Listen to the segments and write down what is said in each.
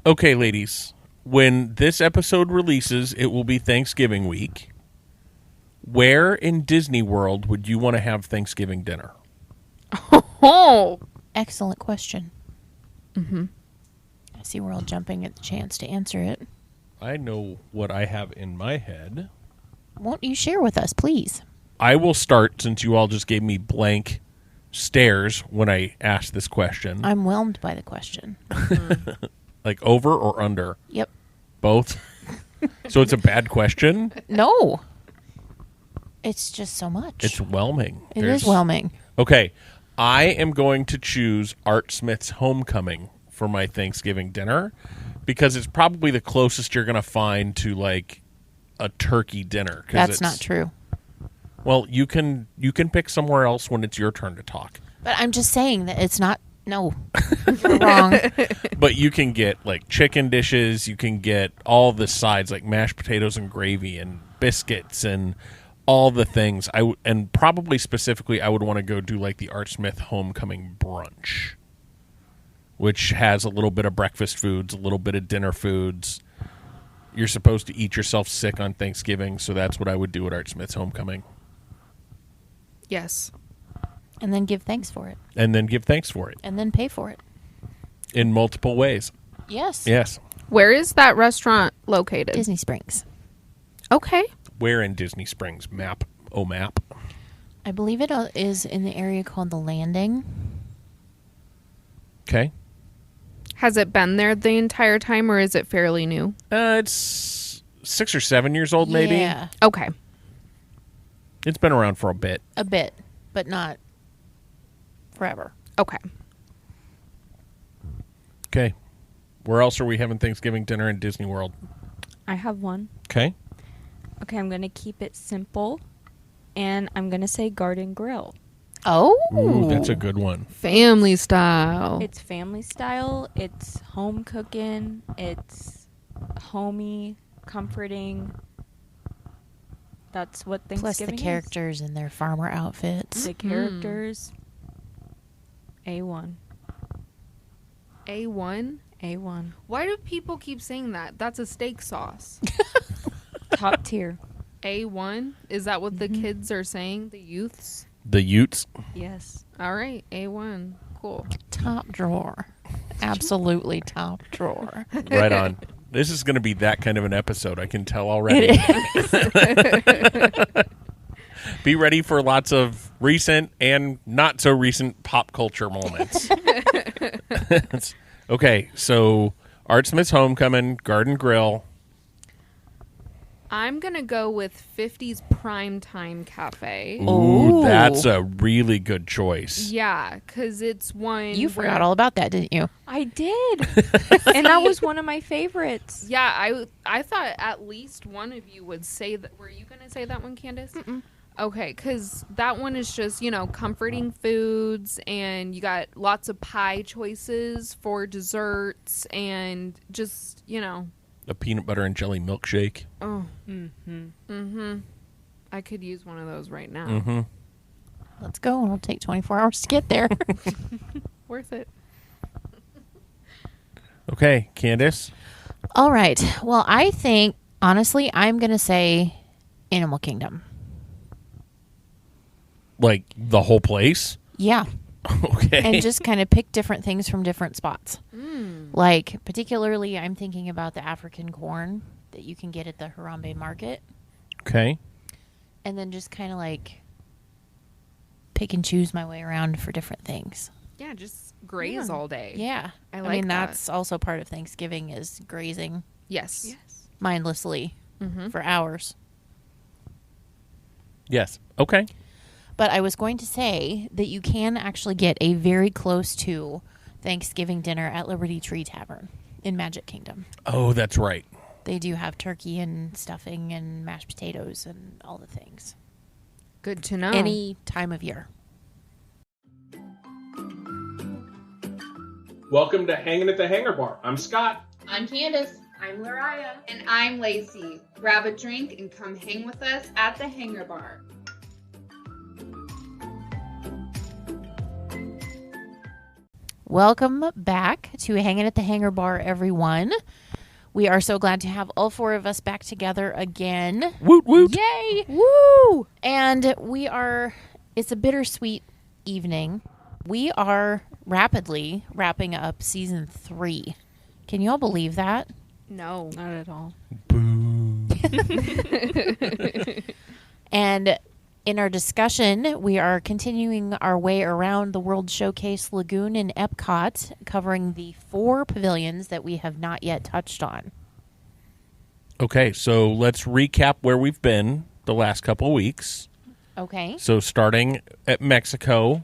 Okay, ladies. When this episode releases, it will be Thanksgiving week. Where in Disney World would you want to have Thanksgiving dinner? Oh, Excellent question. Mm-hmm. I see we're all jumping at the chance to answer it. I know what I have in my head. Won't you share with us, please? I will start since you all just gave me blank stares when I asked this question. I'm whelmed by the question. Like over or under? Yep. Both? So it's a bad question? No. It's just so much. It's whelming. It is whelming. Okay. I am going to choose Art Smith's Homecoming for my Thanksgiving dinner because it's probably the closest you're going to find to like a turkey dinner. That's not true. Well, you can pick somewhere else when it's your turn to talk. But I'm just saying that it's not. No, you're wrong. But you can get like chicken dishes. You can get all the sides like mashed potatoes and gravy and biscuits and all the things. And probably specifically, I would want to go do like the Art Smith Homecoming brunch, which has a little bit of breakfast foods, a little bit of dinner foods. You're supposed to eat yourself sick on Thanksgiving, so that's what I would do at Art Smith's Homecoming. yes. And then give thanks for it. And then give thanks for it And then pay for it. in multiple ways. Yes. Yes. Where is that restaurant located? Disney Springs. Okay. Where in Disney Springs? Map. Oh, map. I believe it is in the area called The Landing. Okay. Has it been there the entire time, or is it fairly new? It's 6 or 7 years old, maybe. Yeah, Okay. It's been around for a bit. a bit, but not forever. Okay. Okay. Where else are we having Thanksgiving dinner in Disney World? I have one. Okay. Okay, I'm going to keep it simple, and I'm going to say Garden Grill. Oh, Ooh, that's a good one. Family style. It's family style. It's home cooking. It's homey, comforting. That's what plus Thanksgiving the characters in their farmer outfits. is. The characters. A1. A1. A1. Why do people keep saying that? That's a steak sauce. Top tier. A1? Is that what the kids are saying? The youths? The Utes. Yes. All right. A1. Cool. Top drawer. Absolutely top drawer. Right on. This is going to be that kind of an episode, I can tell already. Be ready for lots of recent and not so recent pop culture moments. Okay, so Art Smith's Homecoming, Garden Grill. I'm going to go with 50's Primetime Cafe. Ooh, Ooh. that's a really good choice. Yeah, because it's one. You forgot all about that, didn't you? I did. And that was one of my favorites. Yeah, I thought at least one of you would say that. Were you going to say that one, Candice? Mm-mm. Okay, because that one is just, comforting foods, and you got lots of pie choices for desserts, and just, A peanut butter and jelly milkshake. oh, Mm-hmm. I could use one of those right now. Mm-hmm. Let's go, and it'll take 24 hours to get there. Worth it. Okay, Candice. All right. Well, I think, honestly, I'm going to say Animal Kingdom. Like the whole place? Yeah. Okay. And just kind of pick different things from different spots. Mm. Like, particularly, I'm thinking about the African corn that you can get at the Harambe Market. Okay. And then just kind of like pick and choose my way around for different things. Yeah, just graze Yeah. all day. Yeah. I I like mean, that. that's also part of Thanksgiving is grazing Yes. Yes. mindlessly Mm-hmm. for hours. Yes. Okay. But I was going to say that you can actually get a very close to Thanksgiving dinner at Liberty Tree Tavern in Magic Kingdom. Oh, that's right. They do have turkey and stuffing and mashed potatoes and all the things. Good to know. Any time of year. Welcome to Hanging at the Hangar Bar. I'm Scott. I'm Candice. I'm Lariah. And I'm Lacey. Grab a drink and come hang with us at the Hangar Bar. Welcome back to Hanging at the Hangar Bar, everyone. We are so glad to have all four of us back together again. Woot woot. Yay! Woo! And it's a bittersweet evening. We are rapidly wrapping up season 3. Can you all believe that? No. Not at all. And in our discussion, we are continuing our way around the World Showcase Lagoon in Epcot, covering the 4 pavilions that we have not yet touched on. Okay, so let's recap where we've been the last couple of weeks. Okay. So starting at Mexico,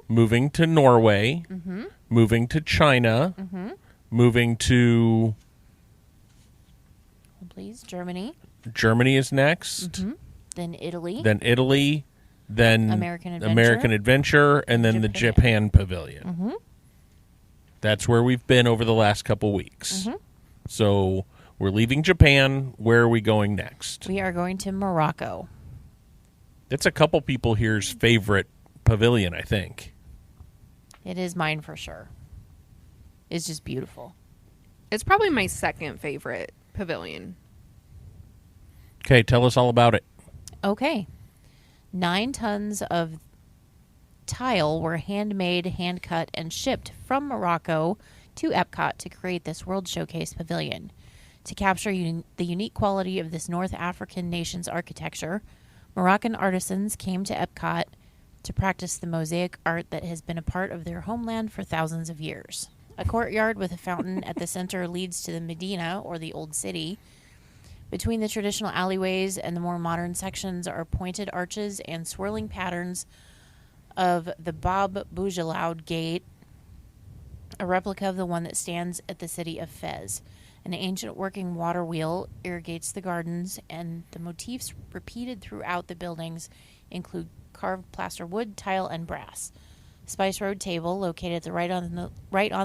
moving to Norway, moving to China, moving to Please, Germany. Germany is next, Then Italy. then American Adventure, and then the Japan Pavilion. That's where we've been over the last couple weeks. So we're leaving Japan. Where are we going next? We are going to Morocco. That's a couple people here's favorite pavilion, I think. It is mine for sure. It's just beautiful. It's probably my second favorite pavilion. Okay, tell us all about it. Okay. 9 tons of tile were handmade, hand-cut, and shipped from Morocco to Epcot to create this World Showcase Pavilion. To capture the unique quality of this North African nation's architecture, Moroccan artisans came to Epcot to practice the mosaic art that has been a part of their homeland for thousands of years. A courtyard with a fountain at the center leads to the Medina, or the Old City. Between the traditional alleyways and the more modern sections are pointed arches and swirling patterns of the Bab Boujalad Gate, a replica of the one that stands at the city of Fez. An ancient working water wheel irrigates the gardens, and the motifs repeated throughout the buildings include carved plaster wood, tile, and brass. Spice Road Table, located right on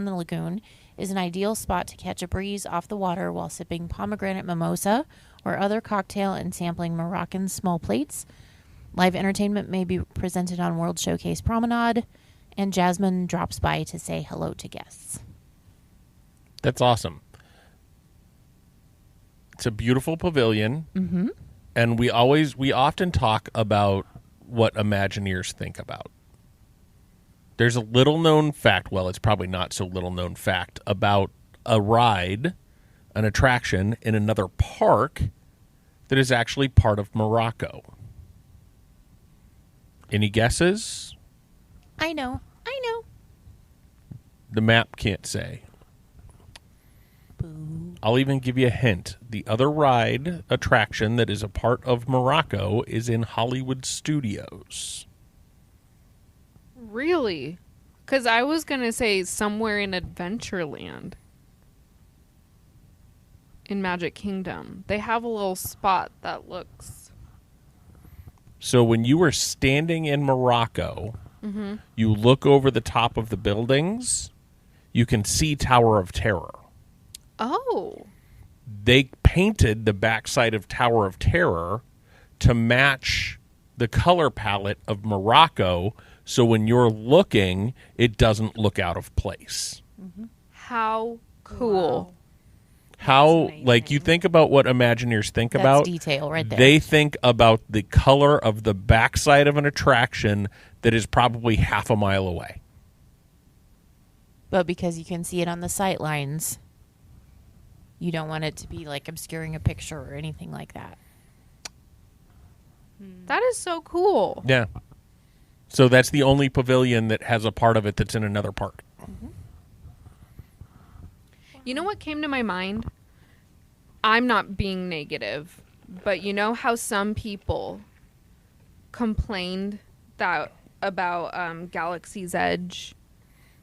the lagoon, is an ideal spot to catch a breeze off the water while sipping pomegranate mimosa or other cocktail and sampling Moroccan small plates. Live entertainment may be presented on World Showcase Promenade, and Jasmine drops by to say hello to guests. That's awesome. It's a beautiful pavilion, and we often talk about what Imagineers think about. There's a little-known fact, well, it's probably not so little-known fact, about a ride, an attraction in another park that is actually part of Morocco. Any guesses? I know. The map can't say. I'll even give you a hint. The other ride attraction that is a part of Morocco is in Hollywood Studios. Really? Because I was going to say somewhere in Adventureland. In Magic Kingdom. They have a little spot that looks... So when you were standing in Morocco, you look over the top of the buildings, you can see Tower of Terror. Oh. They painted the backside of Tower of Terror to match the color palette of Morocco, so when you're looking, it doesn't look out of place. How cool. Wow. How, like, you think about what Imagineers think That's about. detail right there. They think about the color of the backside of an attraction that is probably half a mile away. But because you can see it on the sight lines, you don't want it to be like obscuring a picture or anything like that. That is so cool. Yeah. So that's the only pavilion that has a part of it that's in another park. You know what came to my mind? I'm not being negative, but you know how some people complained that about Galaxy's Edge,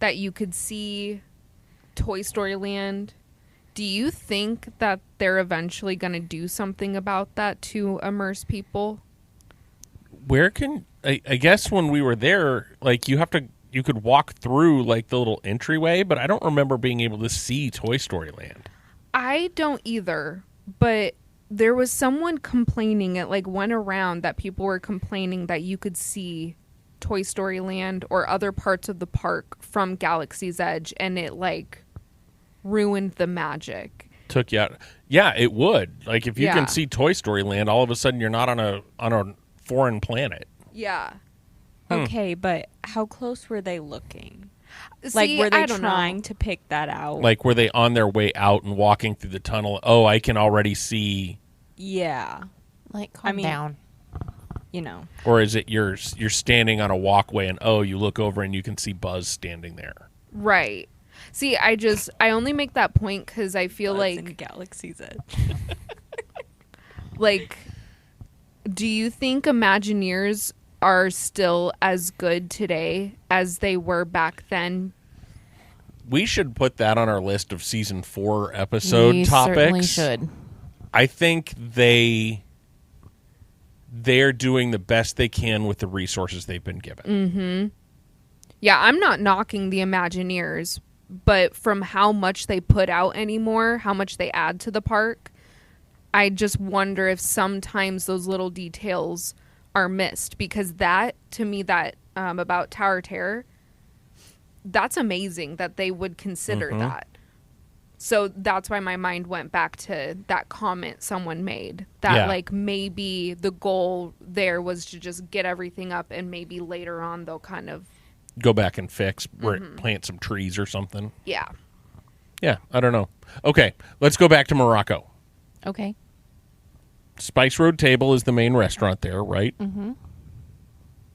that you could see Toy Story Land? Do you think that they're eventually going to do something about that to immerse people? Where can I guess when we were there, like you could walk through like the little entryway, but I don't remember being able to see Toy Story Land. I don't either, but there was someone complaining, it like went around that people were complaining that you could see Toy Story Land or other parts of the park from Galaxy's Edge, and it like ruined the magic. Took you out. Yeah, it would. Like if you Yeah. can see Toy Story Land, all of a sudden you're not on a foreign planet. Yeah. Okay, but how close were they looking? See, Like, were they I don't trying know. to pick that out? Like were they on their way out and walking through the tunnel? Oh, I can already see. Yeah, Like, calm down. you know. Or is it you're standing on a walkway and oh, you look over and you can see Buzz standing there? Right. See, I only make that point because I feel Buzz like in Galaxy's Edge. like, do you think Imagineers are still as good today as they were back then? We should put that on our list of season 4 episode We topics. certainly should. I think they're doing the best they can with the resources they've been given. Yeah, I'm not knocking the Imagineers, but from how much they put out anymore, how much they add to the park, I just wonder if sometimes those little details are missed, because that, to me, that about Tower Terror, that's amazing that they would consider that. So that's why my mind went back to that comment someone made, that Yeah. like maybe the goal there was to just get everything up, and maybe later on they'll kind of, Go back and fix, plant some trees or something. yeah. Yeah, I don't know. Okay, let's go back to Morocco. Okay. Spice Road Table is the main restaurant there, right? Mm-hmm.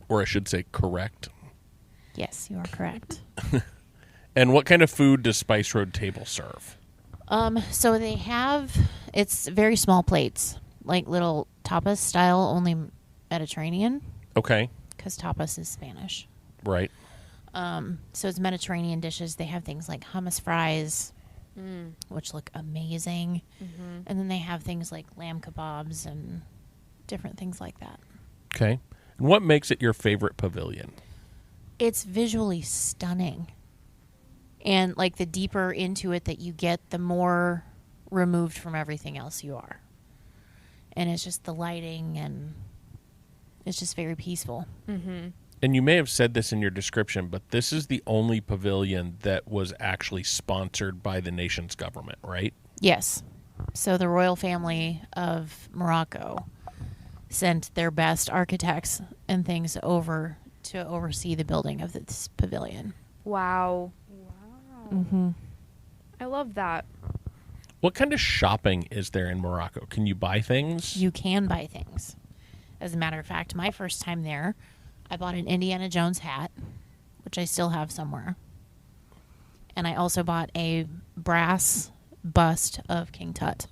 Or I should say correct. Yes, you are correct. And what kind of food does Spice Road Table serve? So they have, it's very small plates, like little tapas style, only Mediterranean, Okay, because tapas is Spanish. right. So it's Mediterranean dishes. They have things like hummus fries, which look amazing. And then they have things like lamb kebabs and different things like that. Okay. And what makes it your favorite pavilion? It's visually stunning. And like the deeper into it that you get, the more removed from everything else you are. And it's just the lighting, and it's just very peaceful. And you may have said this in your description, but this is the only pavilion that was actually sponsored by the nation's government, right? Yes. So the royal family of Morocco sent their best architects and things over to oversee the building of this pavilion. Wow. I love that. What kind of shopping is there in Morocco? Can you buy things? You can buy things. As a matter of fact, my first time there, I bought an Indiana Jones hat, which I still have somewhere. And I also bought a brass bust of King Tut.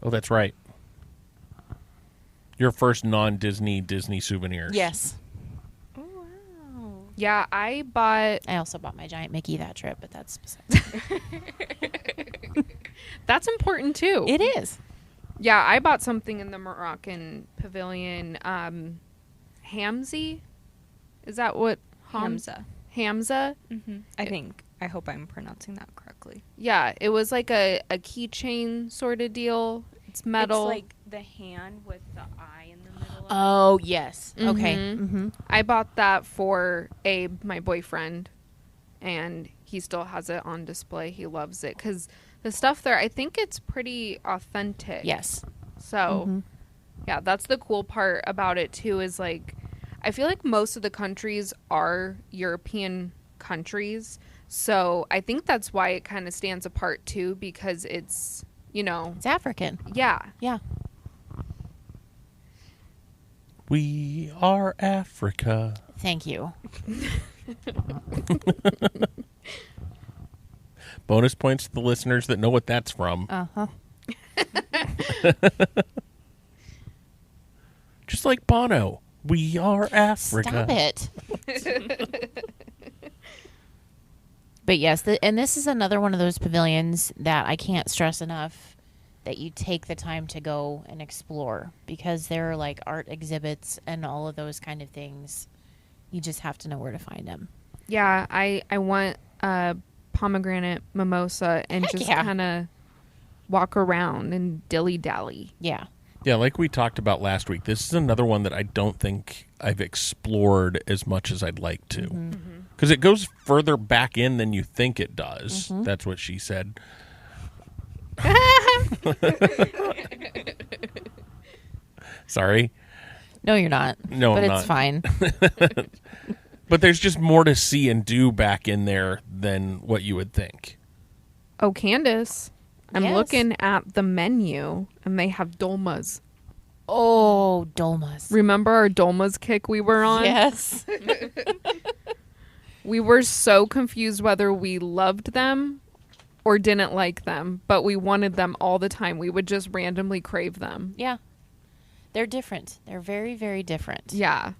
Oh, that's right. Your first non-Disney Disney souvenirs. Yes. Oh, wow. Yeah, I bought. I also bought my giant Mickey that trip, but that's besides. That's important too. It is. Yeah, I bought something in the Moroccan pavilion. Hamzi? Is that what? Hamza. Hamza? I hope I'm pronouncing that correctly. Yeah, it was like a keychain sort of deal. It's metal. It's like the hand with the eye in the middle. Oh, yes. Okay. Mhm. Mm-hmm. I bought that for Abe, my boyfriend, and he still has it on display. He loves it because the stuff there, I think it's pretty authentic. Yes. So, yeah, that's the cool part about it too, is like, I feel like most of the countries are European countries. So I think that's why it kind of stands apart too, because it's, you know, It's African. yeah. Yeah. We are Africa. Thank you. Bonus points to the listeners that know what that's from. Uh-huh. Just like Bono. We are Africa. Stop it. But yes, and this is another one of those pavilions that I can't stress enough that you take the time to go and explore, because there are like art exhibits and all of those kind of things. You just have to know where to find them. Yeah, I want a pomegranate mimosa and Heck just yeah. kind of walk around and dilly-dally. Yeah. Yeah, like we talked about last week, this is another one that I don't think I've explored as much as I'd like to. Because it goes further back in than you think it does. That's what she said. Sorry. No, you're not. No, but I'm it's not. fine. But there's just more to see and do back in there than what you would think. Oh, Candice, I'm Yes. looking at the menu, and they have dolmas. Oh, dolmas. Remember our dolmas kick we were on? Yes. We were so confused whether we loved them or didn't like them, but we wanted them all the time. We would just randomly crave them. Yeah. They're different. They're very, very different. Yeah,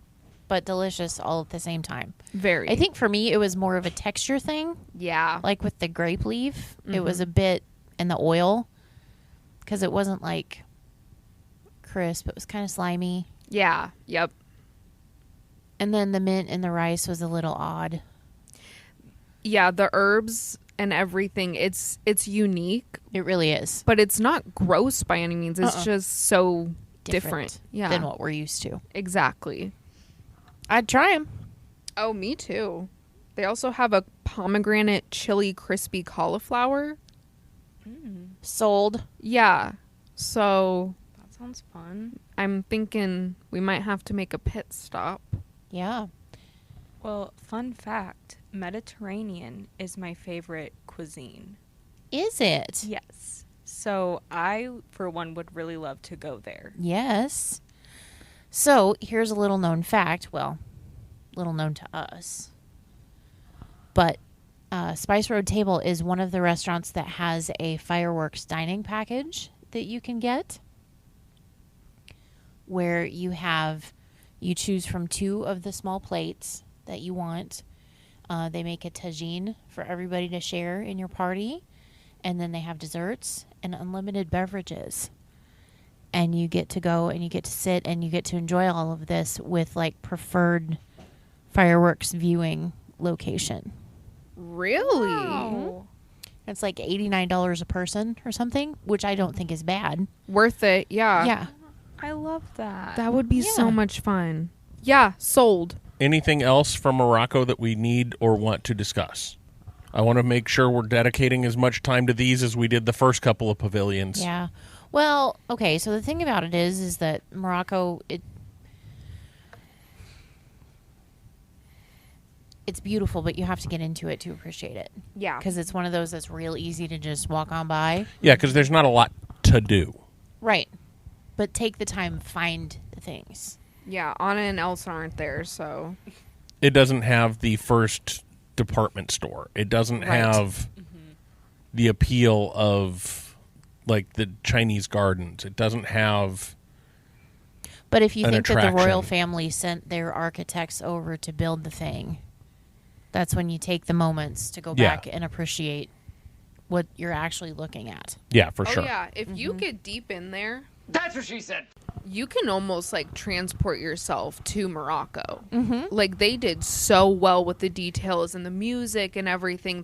But delicious all at the same time. very. I think for me, it was more of a texture thing. Yeah. Like with the grape leaf, it was a bit in the oil because it wasn't like crisp. It was kind of slimy. Yeah. Yep. And then the mint and the rice was a little odd. Yeah, the herbs and everything, it's unique, It really is. but it's not gross by any means. It's just so different. Yeah. Than what we're used to. Exactly. I'd try them. Oh, me too. They also have a pomegranate chili crispy cauliflower. Sold. Yeah. So That sounds fun. I'm thinking we might have to make a pit stop. Yeah. Well, fun fact, Mediterranean is my favorite cuisine. Is it? Yes. So I, for one, would really love to go there. Yes. So here's a little known fact. Well, little known to us. But Spice Road Table is one of the restaurants that has a fireworks dining package that you can get, where you choose from 2 of the small plates that you want. They make a tagine for everybody to share in your party. And then they have desserts and unlimited beverages. And you get to go and you get to sit and you get to enjoy all of this with like preferred fireworks viewing location. Really? Wow. It's like $89 a person or something, which I don't think is bad. Worth it. Yeah. Yeah. I love that. That would be Yeah. so much fun. Yeah. Sold. Anything else from Morocco that we need or want to discuss? I want to make sure we're dedicating as much time to these as we did the first couple of pavilions. Yeah. Well, okay, so the thing about it is that Morocco, it's beautiful, but you have to get into it to appreciate it. Yeah. Because it's one of those that's real easy to just walk on by. Yeah, because there's not a lot to do. Right. But take the time, find the things. Yeah. Anna and Elsa aren't there, so. It doesn't have the first department store. It doesn't Right. have the appeal of like the Chinese gardens. It doesn't have But if you an think that the royal attraction. family sent their architects over to build the thing, that's when you take the moments to go Yeah. back and appreciate what you're actually looking at. yeah, for sure. Oh, yeah. If you get deep in there, That's what she said. you can almost like transport yourself to Morocco. Like they did so well with the details and the music and everything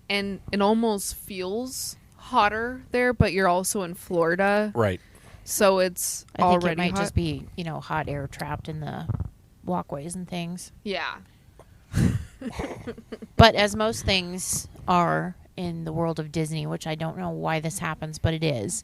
and it almost feels hotter there, but you're also in Florida, Right. so it's I think already it might hot. just be, hot air trapped in the walkways and things. Yeah. But as most things are in the world of Disney, which I don't know why this happens, but it is.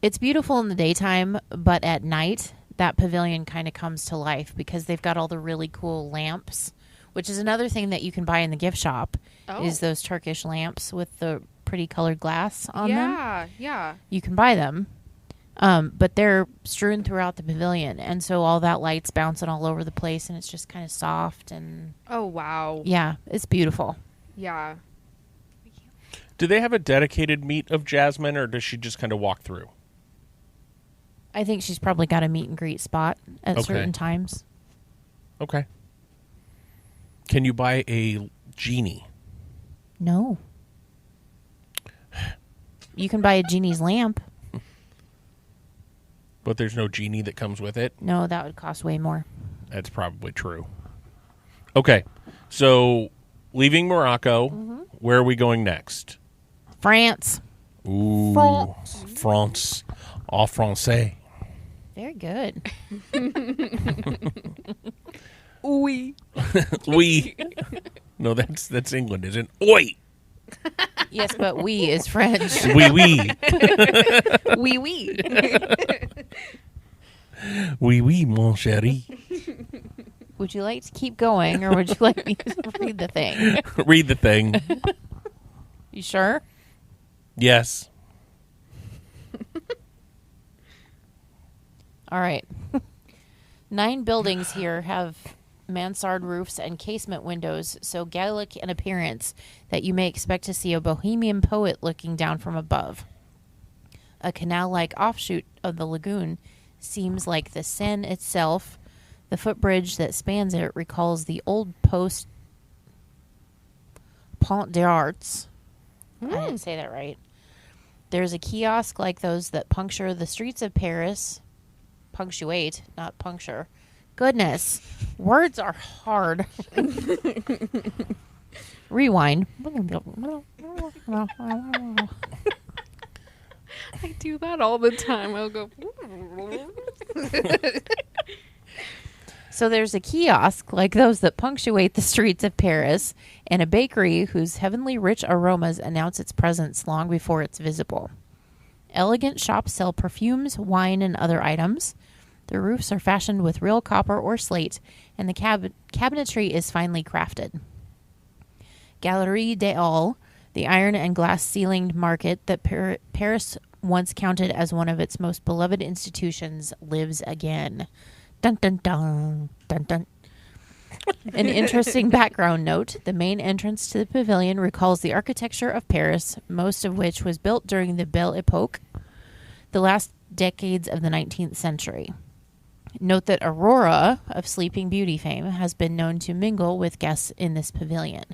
It's beautiful in the daytime, but at night, that pavilion kind of comes to life because they've got all the really cool lamps, which is another thing that you can buy in the gift shop, is those Turkish lamps with the pretty colored glass on them. Yeah. You can buy them, but they're strewn throughout the pavilion, and so all that light's bouncing all over the place, and it's just kind of soft, and Oh, wow. yeah, it's beautiful. Yeah. Do they have a dedicated meet of Jasmine, or does she just kind of walk through? I think she's probably got a meet and greet spot at Okay. certain times. Okay. Can you buy a genie? No. You can buy a genie's lamp. But there's no genie that comes with it? No, that would cost way more. That's probably true. Okay. So, leaving Morocco, where are we going next? France. Ooh. France. Au français. Very good. Oui. We. No, that's England, isn't it? Oi! Yes, but we is French. Oui, oui. Oui, oui. Oui, oui, mon chéri. Would you like to keep going, or would you like me to read the thing? Read the thing. You sure? Yes. All right. 9 buildings here have mansard roofs and casement windows, so Gallic in appearance that you may expect to see a bohemian poet looking down from above. A canal-like offshoot of the lagoon seems like the Seine itself. The footbridge that spans it recalls the old Pont d'Arts. I didn't say that right. There's a kiosk like those that puncture the streets of Paris. Punctuate, not puncture. Goodness, words are hard. Rewind. I do that all the time. I'll go. So there's a kiosk like those that punctuate the streets of Paris, and a bakery whose heavenly rich aromas announce its presence long before it's visible. Elegant shops sell perfumes, wine, and other items. The roofs are fashioned with real copper or slate, and the cabinetry is finely crafted. Galerie des Halles, the iron and glass ceilinged market that Paris once counted as one of its most beloved institutions, lives again. Dun dun dun dun dun. An interesting background note, the main entrance to the pavilion recalls the architecture of Paris, most of which was built during the Belle Epoque, the last decades of the 19th century. Note that Aurora, of Sleeping Beauty fame, has been known to mingle with guests in this pavilion.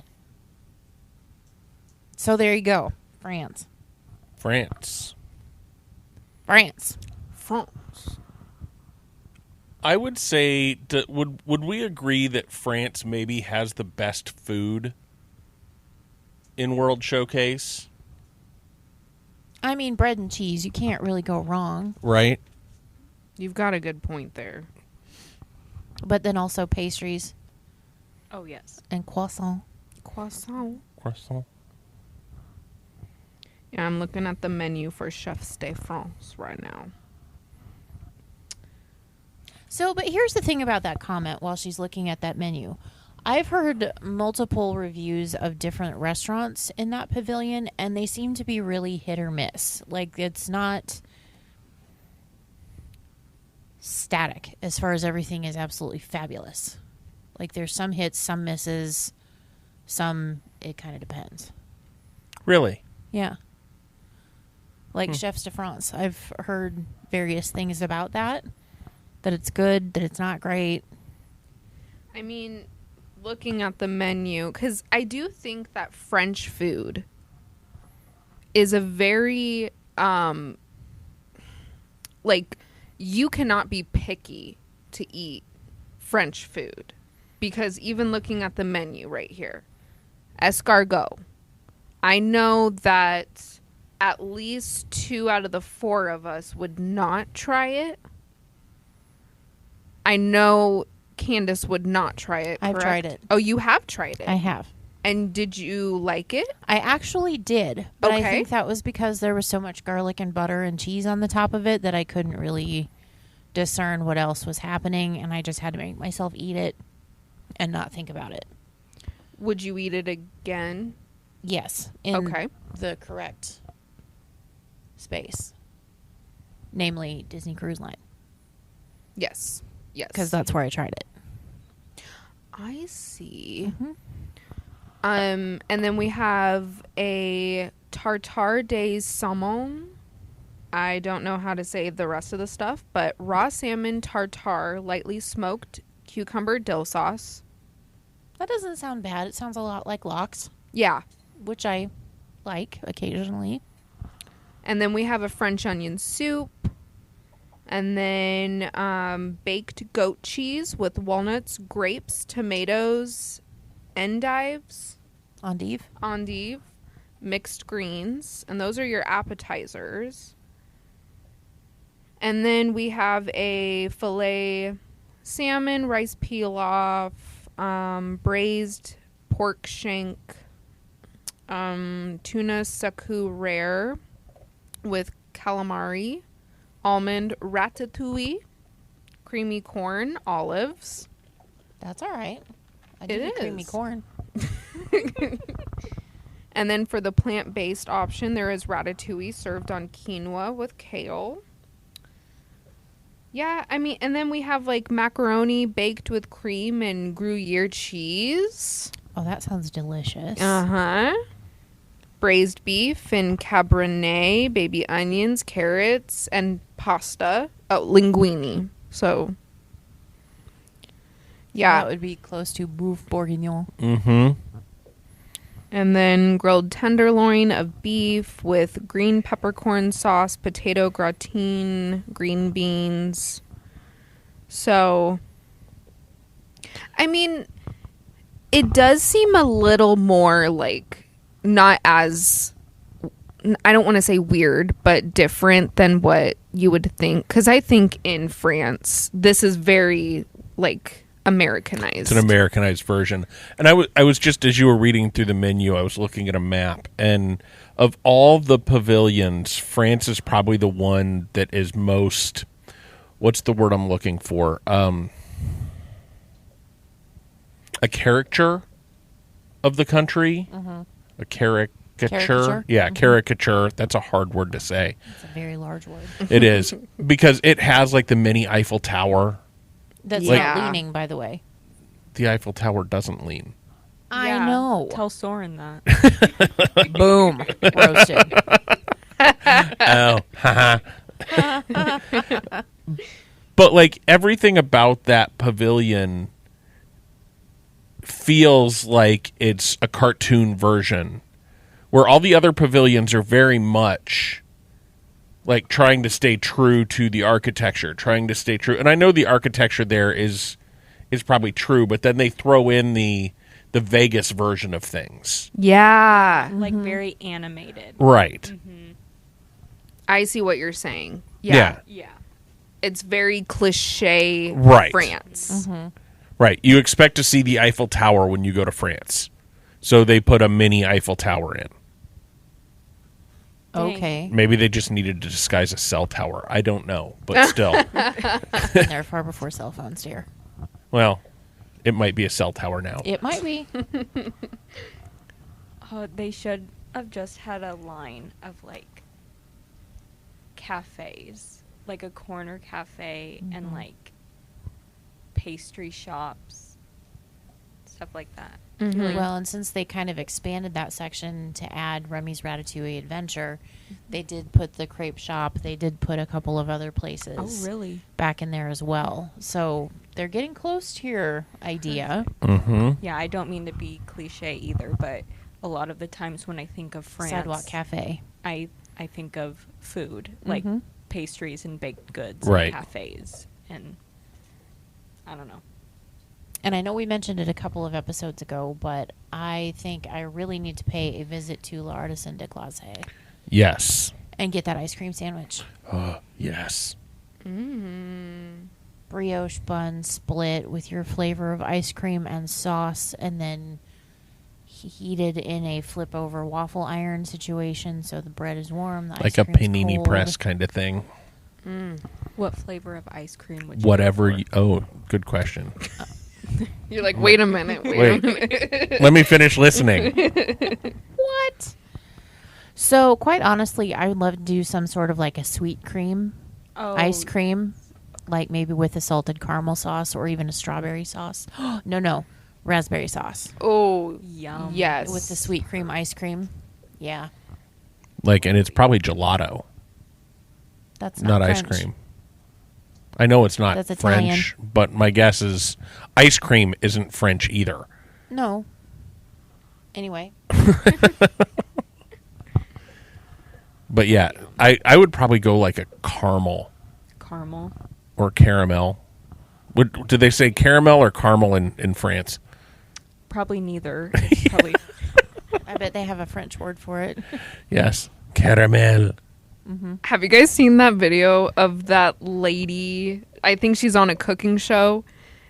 So there you go. France. France. France. I would say, would we agree that France maybe has the best food in World Showcase? I mean, bread and cheese, you can't really go wrong. Right? You've got a good point there. But then also pastries Oh, yes. and croissant. Croissant. Croissant. Yeah, I'm looking at the menu for Chefs de France right now. So, but here's the thing about that comment while she's looking at that menu. I've heard multiple reviews of different restaurants in that pavilion, and they seem to be really hit or miss. Like, it's not static as far as everything is absolutely fabulous. Like, there's some hits, some misses, some, it kind of depends. Really? Yeah. Like Chefs de France. I've heard various things about that. That it's good, that it's not great. I mean, looking at the menu, because I do think that French food is a very, like, you cannot be picky to eat French food. Because even looking at the menu right here, escargot. I know that at least 2 out of the 4 of us would not try it. I know Candice would not try it. I've correct? tried it. Oh, you have tried it. I have. And did you like it? I actually did. But I Okay. think that was because there was so much garlic and butter and cheese on the top of it that I couldn't really discern what else was happening. And I just had to make myself eat it and not think about it. Would you eat it again? Yes. In Okay. the correct space. Namely, Disney Cruise Line. Yes. Yes. Because that's where I tried it. I see. Mm-hmm. And then we have a tartare des saumon. I don't know how to say the rest of the stuff, but raw salmon tartare, lightly smoked cucumber dill sauce. That doesn't sound bad. It sounds a lot like lox, Yeah. which I like occasionally. And then we have a French onion soup. And then baked goat cheese with walnuts, grapes, tomatoes, endives, endive, mixed greens. And those are your appetizers. And then we have a filet salmon, rice pilaf, braised pork shank, tuna saku rare with calamari, almond ratatouille, creamy corn, olives. That's all right. I It do the creamy is. corn. And then for the plant-based option, there is ratatouille served on quinoa with kale. Yeah, I mean, and then we have like macaroni baked with cream and Gruyere cheese. Oh, that sounds delicious. Uh-huh. Braised beef and cabernet, baby onions, carrots, and pasta. Oh, linguine. So, yeah. That would be close to bouffe bourguignon. Mm-hmm. And then grilled tenderloin of beef with green peppercorn sauce, potato gratin, green beans. So, I mean, it does seem a little more like not as, I don't want to say weird, but different than what you would think. Because I think in France, this is very like Americanized. It's an Americanized version. And I was just, as you were reading through the menu, I was looking at a map. And of all the pavilions, France is probably the one that is most, what's the word I'm looking for? A caricature of the country. A caricature. Caricature? Yeah, caricature. That's a hard word to say. It's a very large word. It is. Because it has like the mini Eiffel Tower. That's Yeah. not leaning, by the way. The Eiffel Tower doesn't lean. I know. Tell Soren that. Boom. Roasted. Oh, but like everything about that pavilion feels like it's a cartoon version, where all the other pavilions are very much like trying to stay true to the architecture, trying to stay true. And I know the architecture there is probably true, but then they throw in the Vegas version of things. Yeah. Like very animated. Right. I see what you're saying. Yeah. Yeah. It's very cliche Right. France. Right. You expect to see the Eiffel Tower when you go to France. So they put a mini Eiffel Tower in. Okay. Maybe they just needed to disguise a cell tower. I don't know, but still. Been there far before cell phones, dear. Well, it might be a cell tower now. It might be. They should have just had a line of like cafes, like a corner cafe and like pastry shops, stuff like that. Well, and since they kind of expanded that section to add Remy's Ratatouille Adventure, they did put the crepe shop. They did put a couple of other places Oh, really? back in there as well. So they're getting close to your idea. Mm-hmm. Yeah, I don't mean to be cliche either, but a lot of the times when I think of France, Sidewalk Cafe. I think of food, like pastries and baked goods Right. and cafes, and I don't know. And I know we mentioned it a couple of episodes ago, but I think I really need to pay a visit to L'Artisan de Glace Yes. and get that ice cream sandwich. Yes. Brioche bun split with your flavor of ice cream and sauce, and then heated in a flip over waffle iron situation so the bread is warm, the Like ice a cream's panini cold. press kind of thing. What flavor of ice cream would you Whatever. go for? Good question. You're like, wait a minute, wait a minute. Let me finish listening. What? So, quite honestly, I would love to do some sort of like a sweet cream ice cream, like maybe with a salted caramel sauce or even a strawberry sauce. No, raspberry sauce Oh, Yum. yes. with the sweet cream ice cream. Yeah, And it's probably gelato, that's not ice French. cream. I know it's not That's French, but my guess is ice cream isn't French either. No. Anyway, But yeah, I would probably go like a caramel Caramel. or caramel. Did they say caramel or caramel in France? Probably neither. It's probably I bet they have a French word for it. Yes. Caramel. Have you guys seen that video of that lady? I think she's on a cooking show,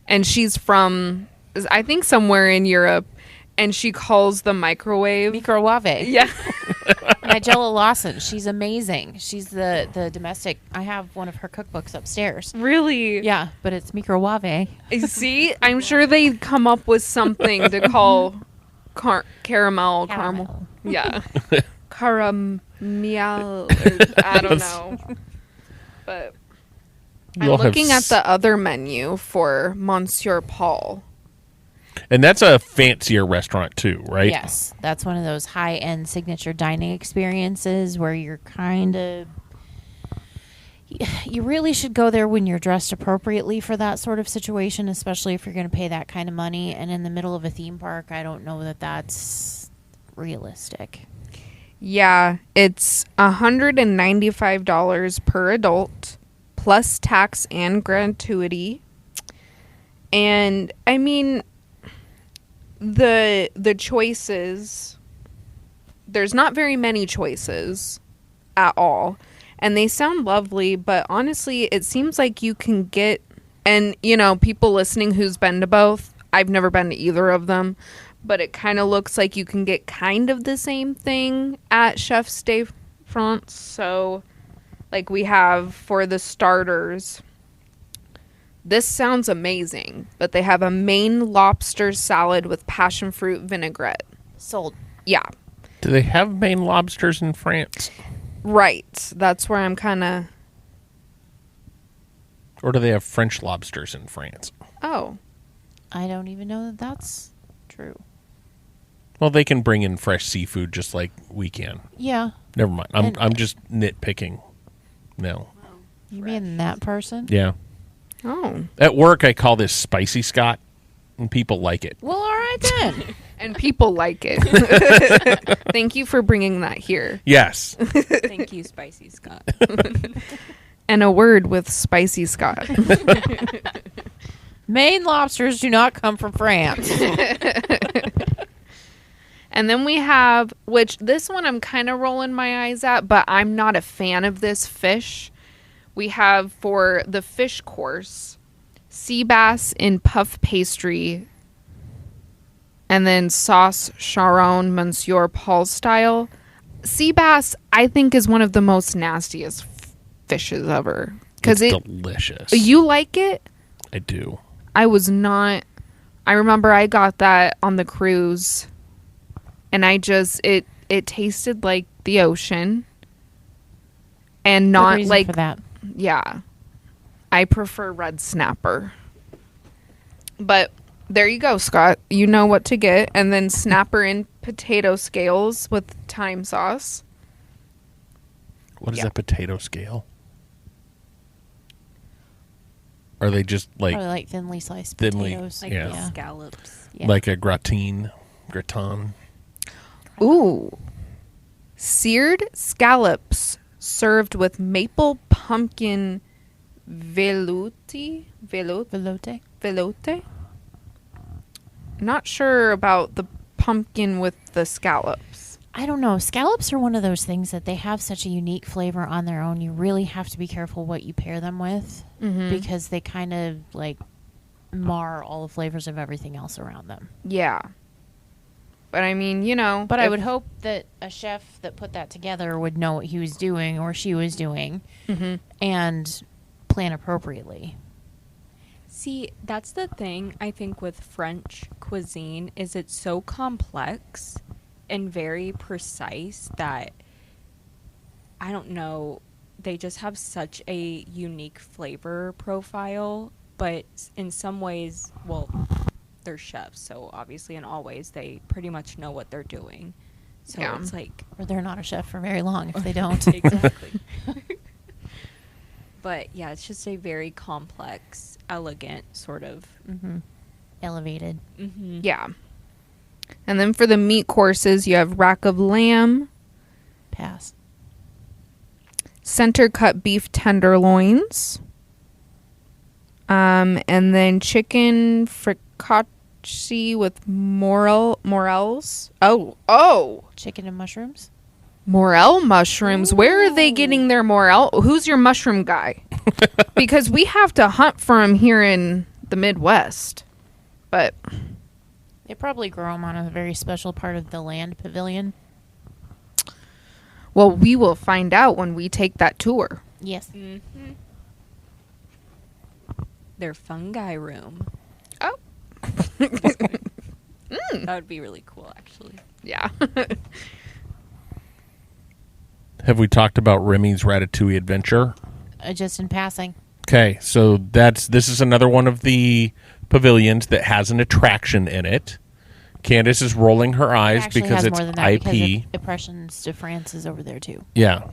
and she's from, I think, somewhere in Europe, and she calls the microwave. Microwave. Yeah. Nigella Lawson. She's amazing. She's the domestic. I have one of her cookbooks upstairs. Really? Yeah, but it's microwave. See, I'm sure they come up with something to call caramel. Yeah. Caramel. I don't know. But I'm You'll have looking at the other menu for Monsieur Paul. And that's a fancier restaurant too, right? Yes, that's one of those high-end signature dining experiences where you're kind of... You really should go there when you're dressed appropriately for that sort of situation, especially if you're going to pay that kind of money. And in the middle of a theme park, I don't know that that's realistic. Yeah, it's $195 per adult, plus tax and gratuity. And I mean, the choices, there's not very many choices at all, and they sound lovely, but honestly, it seems like you can get, and you know, people listening who's been to both, I've never been to either of them, but it kind of looks like you can get kind of the same thing at Chef's de France. So, like, we have for the starters, this sounds amazing, but they have a Maine lobster salad with passion fruit vinaigrette. Sold. Yeah. Do they have Maine lobsters in France? Right. That's where I'm kind of... Or do they have French lobsters in France? Oh. I don't even know that that's true. Well, they can bring in fresh seafood just like we can. Yeah. Never mind. I'm just nitpicking. No. You mean that person? Yeah. Oh. At work, I call this spicy Scott, and people like it. Well, all right then. And people like it. Thank you for bringing that here. Yes. Thank you, Spicy Scott. And a word with Spicy Scott. Maine lobsters do not come from France. And then we have, which this one I'm kind of rolling my eyes at, but I'm not a fan of this fish. We have for the fish course, sea bass in puff pastry, and then sauce Charon Monsieur Paul style. Sea bass, I think, is one of the most nastiest fishes ever. It's Because delicious. you like it? I do. I was not. I remember I got that on the cruise, and I just it tasted like the ocean, and Good not reason like for that. yeah. I prefer red snapper. But there you go, Scott. You know what to get, and then snapper in potato scales with thyme sauce. What is Yeah. a potato scale? Are they just like Probably like thinly sliced thinly- potatoes. Like Yeah. the scallops. Yeah. like a gratin? Ooh. Seared scallops served with maple pumpkin velouté? Velouté. Not sure about the pumpkin with the scallops. I don't know. Scallops are one of those things that they have such a unique flavor on their own. You really have to be careful what you pair them with because they kind of like mar all the flavors of everything else around them. Yeah. But I mean, you know. But I if- would hope that a chef that put that together would know what he was doing or she was doing and plan appropriately. See, that's the thing I think with French cuisine is it's so complex and very precise that I don't know, they just have such a unique flavor profile, but in some ways, well, they're chefs, so obviously in all ways they pretty much know what they're doing. So Yeah. it's like Or they're not a chef for very long if they don't. exactly. But yeah, it's just a very complex, elegant sort of. Elevated. Mm-hmm. Yeah. And then for the meat courses, you have rack of lamb, Pass. center cut beef tenderloins, and then chicken fricassee with morels. Oh, Chicken and mushrooms. Morel mushrooms. Where are they getting their morel? Who's your mushroom guy? Because we have to hunt for them here in the Midwest. But They probably grow them on a very special part of the land pavilion. well, we will find out when we take that tour. Yes. Mm-hmm. Their fungi room. Oh, That would be really cool, actually. yeah. Have we talked about Remy's Ratatouille Adventure? Just in passing. Okay, so this is another one of the pavilions that has an attraction in it. Candice is rolling her It eyes actually because has it's more than that IP. because Impressions to France is over there too. Yeah.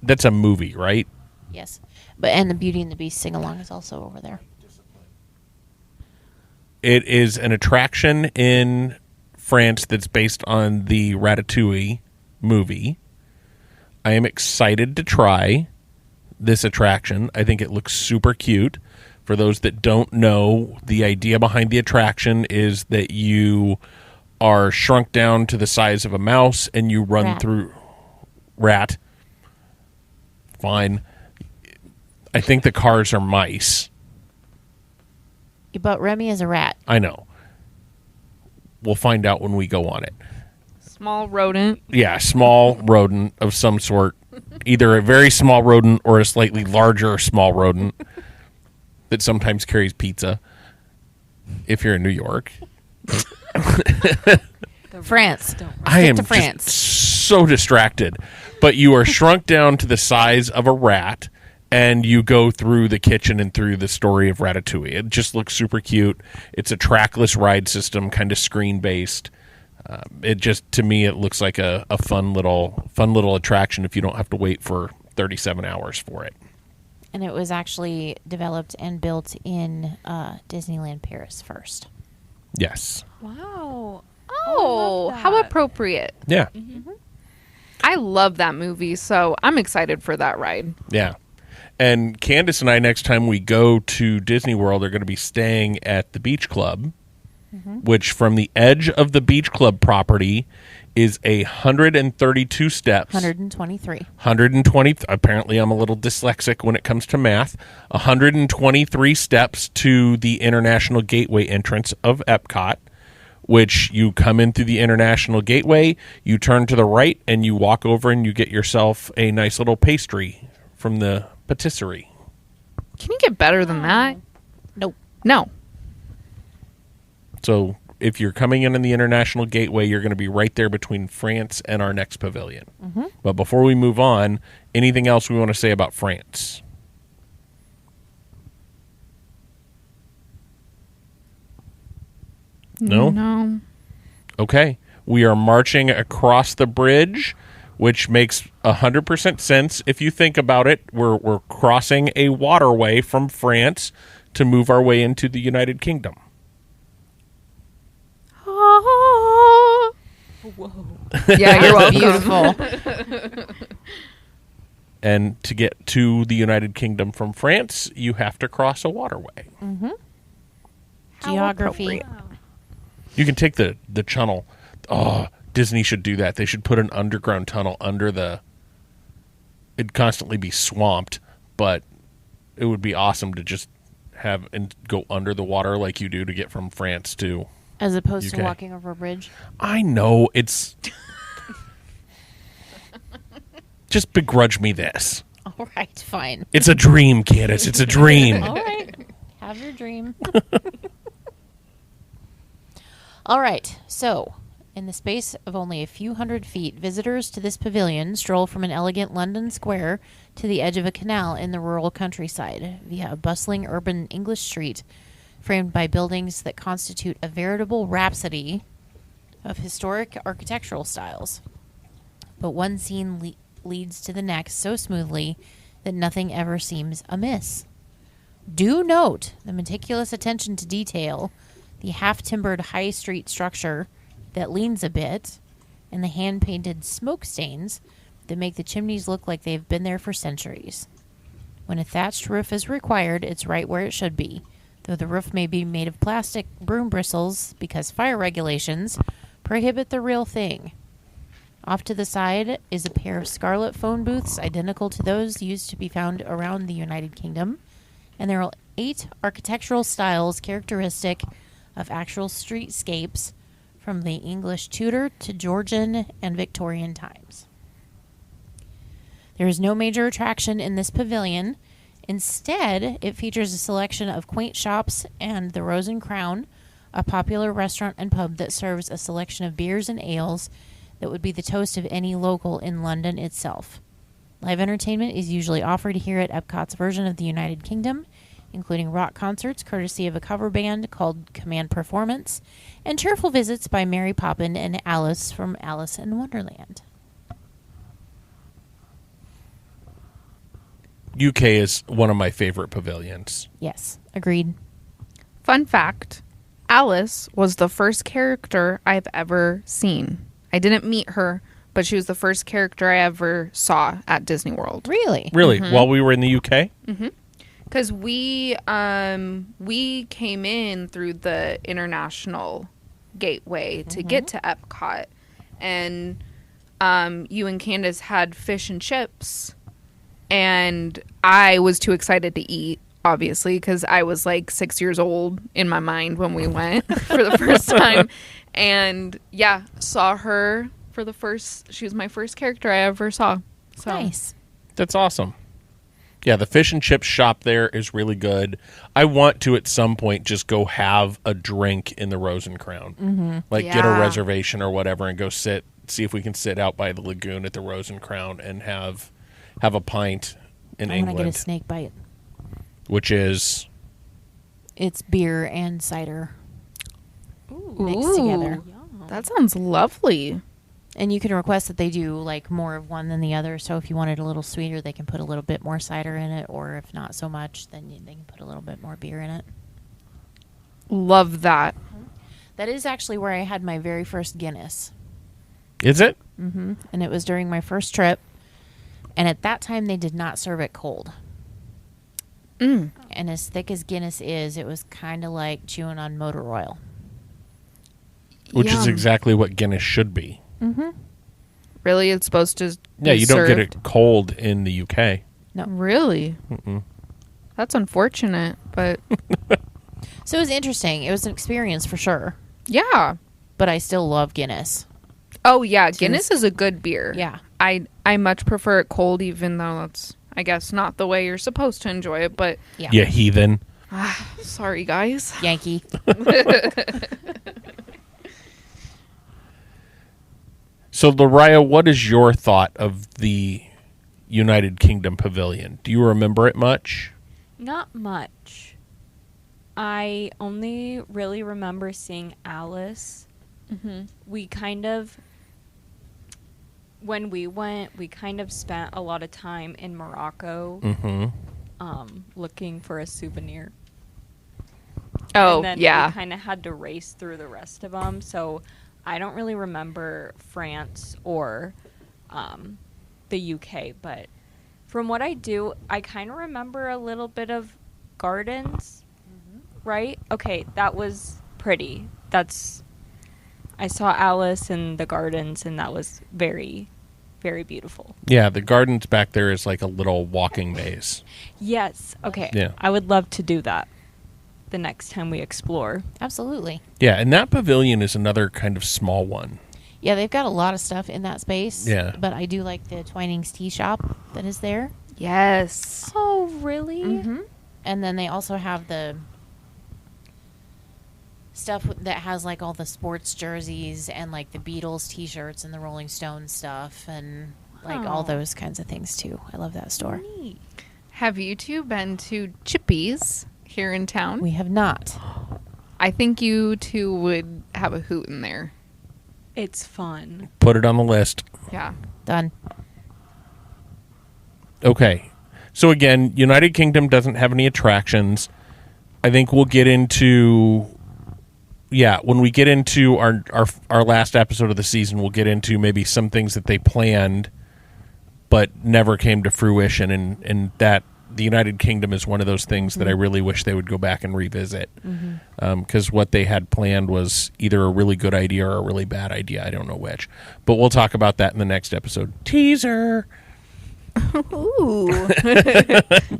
That's a movie, right? Yes. And the Beauty and the Beast sing along is also over there. It is an attraction in France that's based on the Ratatouille movie. I am excited to try this attraction. I think it looks super cute. For those that don't know, the idea behind the attraction is that you are shrunk down to the size of a mouse and you run Rat. through... Rat. Fine. I think the cars are mice. But Remy is a rat. I know. We'll find out when we go on it. Small rodent. Yeah, small rodent of some sort. Either a very small rodent or a slightly larger small rodent that sometimes carries pizza if you're in New York. France. I am to France. just so distracted. But you are shrunk down to the size of a rat, and you go through the kitchen and through the story of Ratatouille. It just looks super cute. It's a trackless ride system, kind of screen-based. It just, to me, it looks like a fun little attraction if you don't have to wait for 37 hours for it. And it was actually developed and built in Disneyland Paris first. Yes. Wow. Oh, love how that. appropriate. Yeah. I love that movie, so I'm excited for that ride. Yeah. And Candice and I, next time we go to Disney World, are going to be staying at the Beach Club, which from the edge of the Beach Club property is 132 steps. 123. 120. Apparently, I'm a little dyslexic when it comes to math. 123 steps to the International Gateway entrance of Epcot, which you come in through the International Gateway, you turn to the right, and you walk over and you get yourself a nice little pastry from the patisserie. Can you get better than that? Nope. No. So if you're coming in the International Gateway, you're going to be right there between France and our next pavilion. But before we move on, anything else we want to say about France? No? No. Okay. We are marching across the bridge, which makes 100% sense if you think about it. We're crossing a waterway from France to move our way into the United Kingdom. Whoa. Yeah, you're welcome. Beautiful. And to get to the United Kingdom from France, you have to cross a waterway. Geography. You can take the tunnel. Oh, Disney should do that. They should put an underground tunnel under the... It'd constantly be swamped, but it would be awesome to just have and go under the water like you do to get from France to... As opposed to UK. walking over a bridge. I know, it's... Just begrudge me this. All right, fine. It's a dream, Candice. It's a dream. All right. Have your dream. All right. So, in the space of only a few hundred feet, visitors to this pavilion stroll from an elegant London square to the edge of a canal in the rural countryside via a bustling urban English street framed by buildings that constitute a veritable rhapsody of historic architectural styles. But one scene leads to the next so smoothly that nothing ever seems amiss. Do note the meticulous attention to detail, the half-timbered high street structure that leans a bit, and the hand-painted smoke stains that make the chimneys look like they've been there for centuries. When a thatched roof is required, it's right where it should be, though the roof may be made of plastic broom bristles because fire regulations prohibit the real thing. Off to the side is a pair of scarlet phone booths identical to those used to be found around the United Kingdom. And there are 8 architectural styles characteristic of actual streetscapes from the English Tudor to Georgian and Victorian times. There is no major attraction in this pavilion. Instead, it features a selection of quaint shops and the Rose and Crown, a popular restaurant and pub that serves a selection of beers and ales that would be the toast of any local in London itself. Live entertainment is usually offered here at Epcot's version of the United Kingdom, including rock concerts courtesy of a cover band called Command Performance, and cheerful visits by Mary Poppin and Alice from Alice in Wonderland. UK is one of my favorite pavilions. Yes, agreed. Fun fact, Alice was the first character I've ever seen. I didn't meet her, but she was the first character I ever saw at Disney World. Really? Really? While we were in the UK? Because we came in through the international gateway to get to Epcot, and you and Candice had fish and chips, and I was too excited to eat, obviously, because I was like 6 years old in my mind when we went for the first time, and yeah, saw her for the first. She was my first character I ever saw. So. Nice. That's awesome. Yeah, the fish and chips shop there is really good. I want to, at some point, just go have a drink in the Rose and Crown. Like, get a Yeah. reservation or whatever and go see if we can sit out by the lagoon at the Rose and Crown and have a pint in I want to England, get a snake bite. which is... It's beer and cider Ooh. mixed together. Yum. That sounds lovely. And you can request that they do like more of one than the other. So if you want it a little sweeter, they can put a little bit more cider in it. Or if not so much, then they can put a little bit more beer in it. Love that. That is actually where I had my very first Guinness. Is it? And it was during my first trip. And at that time, they did not serve it cold. And as thick as Guinness is, it was kind of like chewing on motor oil. Which is Yum. exactly what Guinness should be. Really, it's supposed to. Yeah, be you don't get served? it cold in the UK. Really? That's unfortunate, but So it was interesting. It was an experience for sure. yeah. But I still love Guinness. Oh yeah, Guinness is a good beer. Yeah. I much prefer it cold, even though that's, I guess, not the way you're supposed to enjoy it. But Yeah. You heathen. sorry, guys. Yankee. So, Lariah, what is your thought of the United Kingdom Pavilion? Do you remember it much? Not much. I only really remember seeing Alice. We kind of, when we went, we kind of spent a lot of time in Morocco looking for a souvenir. Oh And then yeah. we kind of had to race through the rest of them. So I don't really remember France or the UK, but from what I do, I kind of remember a little bit of gardens, right? Okay, that was pretty. I saw Alice in the gardens, and that was very, very beautiful. Yeah, the gardens back there is like a little walking maze. Yes. Okay. Yeah. I would love to do that the next time we explore. Absolutely. Yeah, and that pavilion is another kind of small one. Yeah, they've got a lot of stuff in that space. Yeah. But I do like the Twinings tea shop that is there. Yes. Oh, really? And then they also have the stuff that has like all the sports jerseys and like the Beatles t-shirts and the Rolling Stones stuff and like all Oh. those kinds of things too. I love that store. Neat. Have you two been to Chippy's here in town? We have not. I think you two would have a hoot in there. It's fun. Put it on the list. Yeah. Done. Okay. So again, United Kingdom doesn't have any attractions. I think we'll get into when we get into our last episode of the season, we'll get into maybe some things that they planned but never came to fruition, and that the United Kingdom is one of those things that I really wish they would go back and revisit. Because what they had planned was either a really good idea or a really bad idea. I don't know which. But we'll talk about that in the next episode. Teaser! Ooh.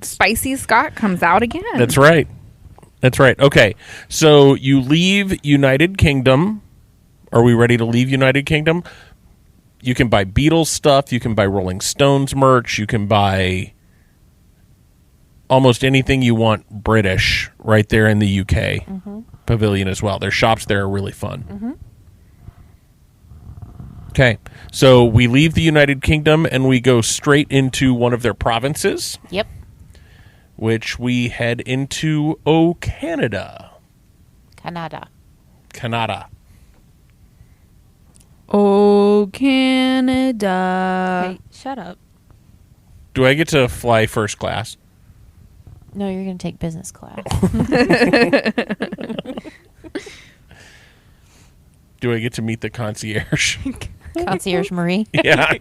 Spicy Scott comes out again. That's right. That's right. Okay. So you leave United Kingdom. Are we ready to leave United Kingdom? You can buy Beatles stuff. You can buy Rolling Stones merch. You can buy almost anything you want British right there in the UK pavilion as well. Their shops there are really fun. Okay. So we leave the United Kingdom and we go straight into one of their provinces. Yep. Which we head into Canada. Canada. Oh, Canada. Hey, shut up. Do I get to fly first class? No, you're going to take business class. Do I get to meet the concierge? Concierge Marie. Yeah.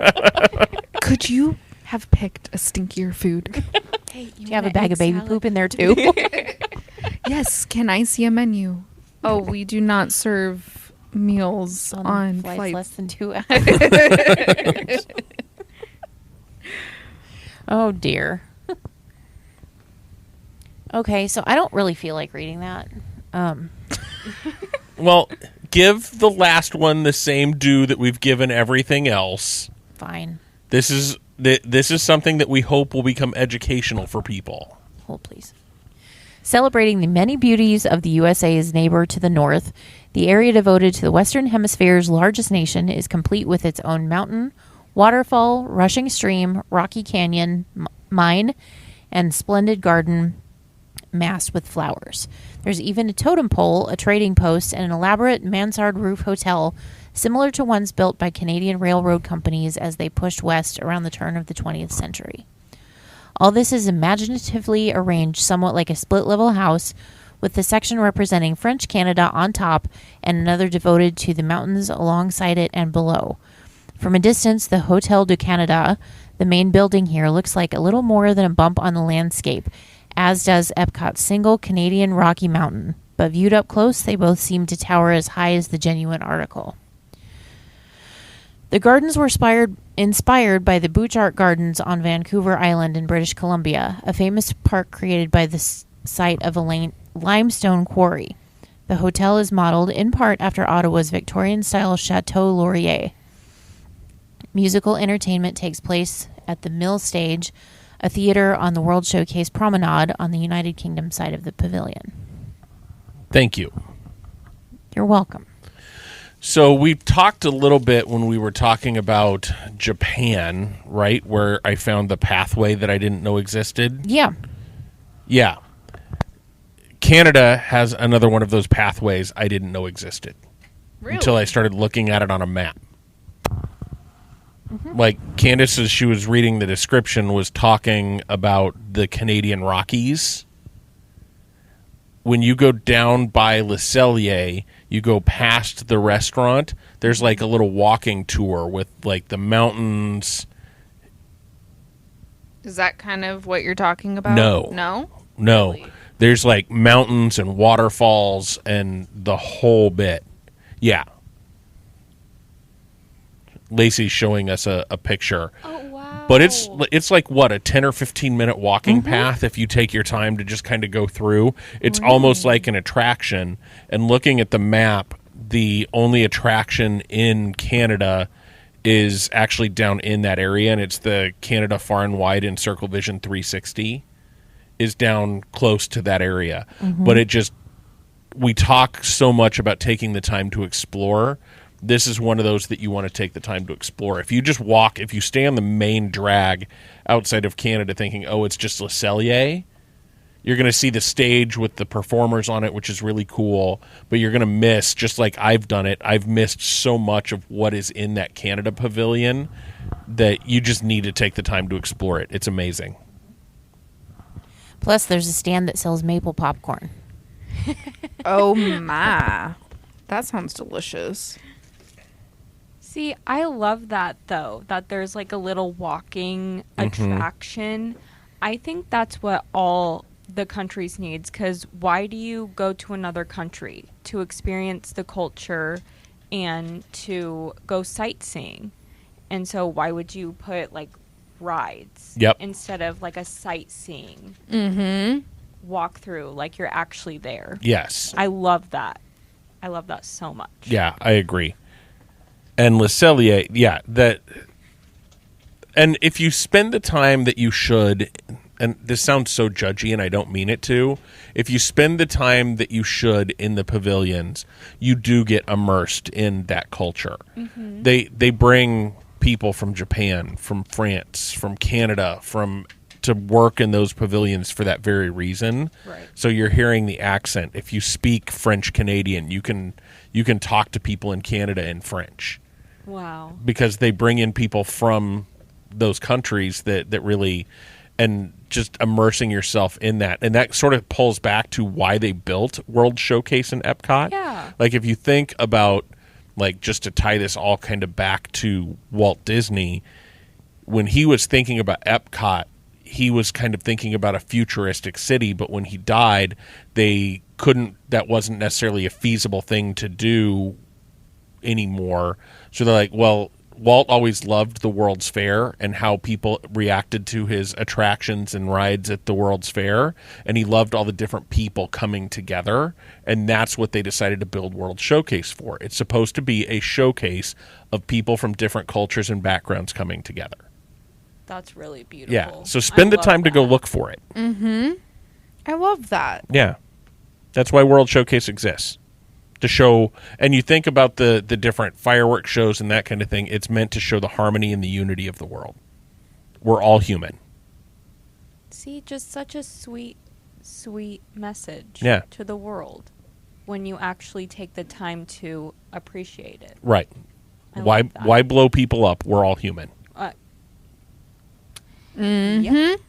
Could you have picked a stinkier food? Hey, Do you have a bag of baby poop in there too? Yes. Can I see a menu? Oh, we do not serve meals on flights flights. less than 2 hours. Oh dear. Okay, so I don't really feel like reading that. Well, give the last one the same due that we've given everything else. Fine. This is something that we hope will become educational for people. Hold, please. Celebrating the many beauties of the USA's neighbor to the north, the area devoted to the Western Hemisphere's largest nation is complete with its own mountain, waterfall, rushing stream, rocky canyon, mine, and splendid garden massed with flowers. There's even a totem pole, a trading post, and an elaborate mansard roof hotel similar to ones built by Canadian railroad companies as they pushed west around the turn of the 20th century. All this is imaginatively arranged somewhat like a split-level house, with the section representing French Canada on top and another devoted to the mountains alongside it and below. From a distance, the Hotel du Canada, the main building here, looks like a little more than a bump on the landscape, as does Epcot's single Canadian Rocky Mountain. But viewed up close, they both seem to tower as high as the genuine article. The gardens were inspired by the Butchart Gardens on Vancouver Island in British Columbia, a famous park created by the site of a limestone quarry. The hotel is modeled in part after Ottawa's Victorian-style Chateau Laurier. Musical entertainment takes place at the Mill Stage, a theater on the World Showcase Promenade on the United Kingdom side of the pavilion. Thank you. You're welcome. So we talked a little bit when we were talking about Japan, right, where I found the pathway that I didn't know existed. Yeah. Yeah. Canada has another one of those pathways I didn't know existed. Really? Until I started looking at it on a map. Like Candice, as she was reading the description, was talking about the Canadian Rockies. When you go down by Le Cellier, you go past the restaurant, there's like a little walking tour with like the mountains. Is that kind of what you're talking about? No. No? No. Really? There's like mountains and waterfalls and the whole bit. Yeah. Lacey's showing us a picture. Oh, wow. But it's like, what, a 10 or 15 minute walking path if you take your time to just kind of go through. It's almost like an attraction. And looking at the map, the only attraction in Canada is actually down in that area, and it's the Canada Far and Wide and Circle Vision 360 is down close to that area. But we talk so much about taking the time to explore. This is one of those that you want to take the time to explore. If you just walk, if you stay on the main drag outside of Canada thinking, oh, it's just Le Cellier, you're going to see the stage with the performers on it, which is really cool, but you're going to miss, just like I've done it, I've missed so much of what is in that Canada pavilion that you just need to take the time to explore it. It's amazing. Plus, there's a stand that sells maple popcorn. Oh, my. That sounds delicious. See, I love that, though, that there's like a little walking attraction. I think that's what all the countries needs, because why do you go to another country? To experience the culture and to go sightseeing. And so why would you put like rides instead of like a sightseeing walk through, like you're actually there? Yes. I love that. I love that so much. Yeah, I agree. And Le Cellier, yeah, that. And if you spend the time that you should, and this sounds so judgy and I don't mean it to, if you spend the time that you should in the pavilions, you do get immersed in that culture. Mm-hmm. They bring people from Japan, from France, from Canada, to work in those pavilions for that very reason. Right. So you're hearing the accent. If you speak French Canadian, you can talk to people in Canada in French. Wow. Because they bring in people from those countries that really, and just immersing yourself in that. And that sort of pulls back to why they built World Showcase in Epcot. Yeah. Like if you think about, like, just to tie this all kind of back to Walt Disney, when he was thinking about Epcot, he was kind of thinking about a futuristic city, but when he died, that wasn't necessarily a feasible thing to do anymore. So they're like, well, Walt always loved the World's Fair and how people reacted to his attractions and rides at the World's Fair, and he loved all the different people coming together, and that's what they decided to build World Showcase for. It's supposed to be a showcase of people from different cultures and backgrounds coming together. That's really beautiful. Yeah, so spend the time to go look for it. Mm-hmm. I love that. Yeah, that's why World Showcase exists. To show, and you think about the different fireworks shows and that kind of thing, it's meant to show the harmony and the unity of the world. We're all human. See, just such a sweet, sweet message to the world when you actually take the time to appreciate it. Right. Why blow people up? We're all human. Yep.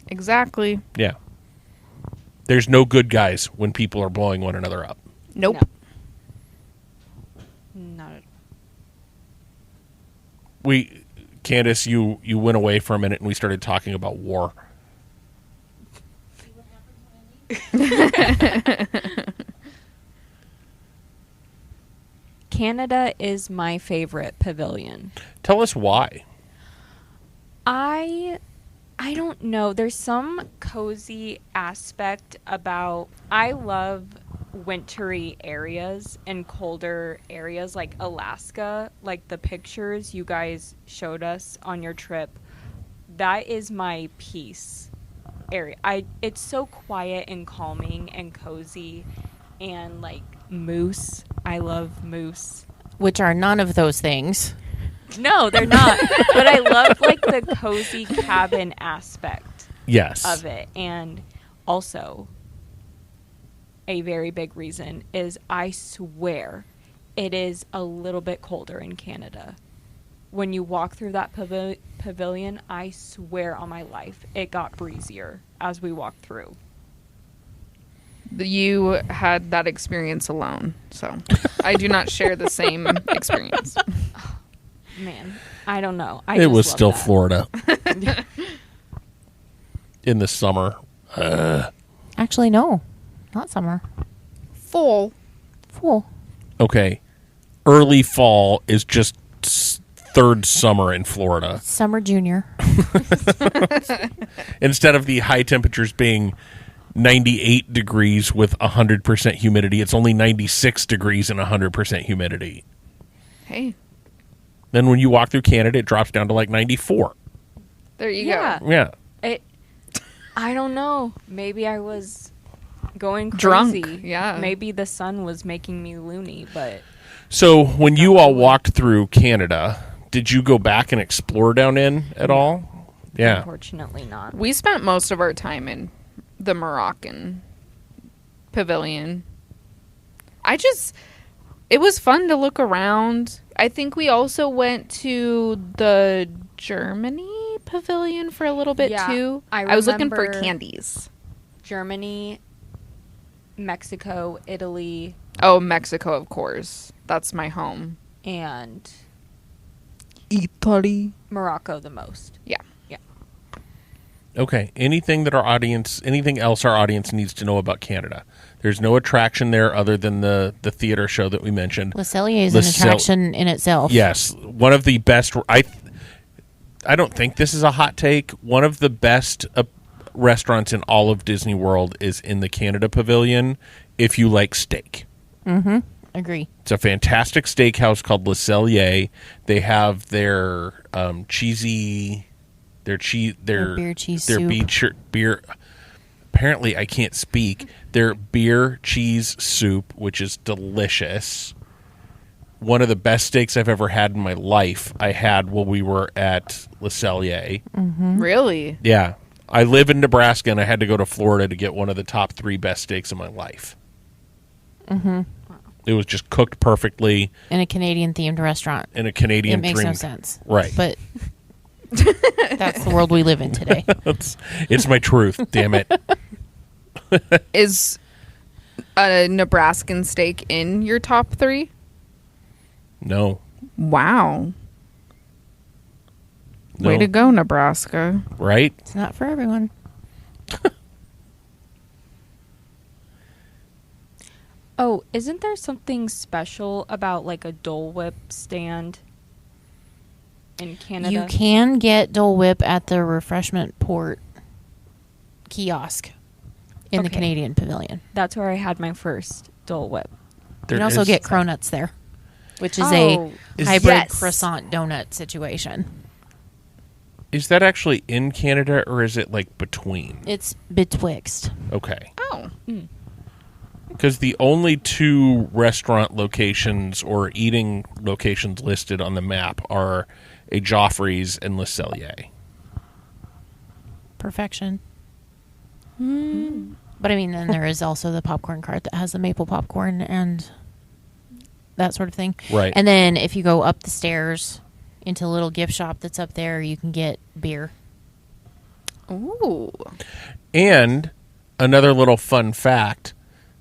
Exactly. Yeah. There's no good guys when people are blowing one another up. Nope. No. Not at all. Candice, you went away for a minute and we started talking about war. Canada is my favorite pavilion. Tell us why. I don't know. There's some cozy aspect about. I love wintry areas and colder areas like Alaska, like the pictures you guys showed us on your trip. That is my peace area. It's so quiet and calming and cozy, and like moose. I love moose. Which are none of those things. No, they're not. But I love like the cozy cabin aspect of it. And also, a very big reason is I swear it is a little bit colder in Canada. When you walk through that pavilion, I swear on my life, it got breezier as we walked through. You had that experience alone, so I do not share the same experience. Man, I don't know. It was still Florida in the summer. Actually, no, not summer. Fall. Okay, early fall is just third summer in Florida. Summer junior. Instead of the high temperatures being 98 degrees with 100% humidity, it's only 96 degrees and 100% humidity. Hey. Then when you walk through Canada, it drops down to like 94. There you go. Yeah. I don't know. Maybe I was going crazy. Drunk. Yeah. Maybe the sun was making me loony, but... So when you all walked through Canada, did you go back and explore down in at all? Yeah. Unfortunately not. We spent most of our time in the Moroccan pavilion. It was fun to look around. I think we also went to the Germany pavilion for a little bit too. I was looking for candies. Germany, Mexico, Italy. Oh, Mexico, of course. That's my home. And Italy. Morocco the most. Yeah. Okay. Anything else our audience needs to know about Canada? There's no attraction there other than the theater show that we mentioned. Le Cellier is an attraction in itself. Yes, one of the best. I don't think this is a hot take. One of the best restaurants in all of Disney World is in the Canada Pavilion. If you like steak, Agree. it's a fantastic steakhouse called Le Cellier. They have their cheesy, their beer cheese their soup. beer. Apparently, I can't speak. Their beer cheese soup, which is delicious. One of the best steaks I've ever had in my life. I had while we were at Le Cellier. Really? Yeah, I live in Nebraska, and I had to go to Florida to get one of the top 3 best steaks of my life. It was just cooked perfectly In a Canadian themed restaurant. in a Canadian. It makes no sense. Right. But that's the world we live in today. It's my truth. Damn it. Is a Nebraskan steak in your top 3? No. Wow. No. Way to go, Nebraska. Right? It's not for everyone. Oh, isn't there something special about like a Dole Whip stand in Canada? You can get Dole Whip at the refreshment port kiosk in the Okay. Canadian Pavilion. That's where I had my first Dole Whip. You There can also is- get cronuts there, which is Oh, a hybrid yes. croissant donut situation. Is that actually in Canada, or is it like between? It's betwixt. Okay. Oh. Because the only 2 restaurant locations or eating locations listed on the map are a Joffrey's and Le Cellier. Perfection. But I mean, then there is also the popcorn cart that has the maple popcorn and that sort of thing. Right. And then if you go up the stairs into a little gift shop that's up there, you can get beer. Ooh. And another little fun fact,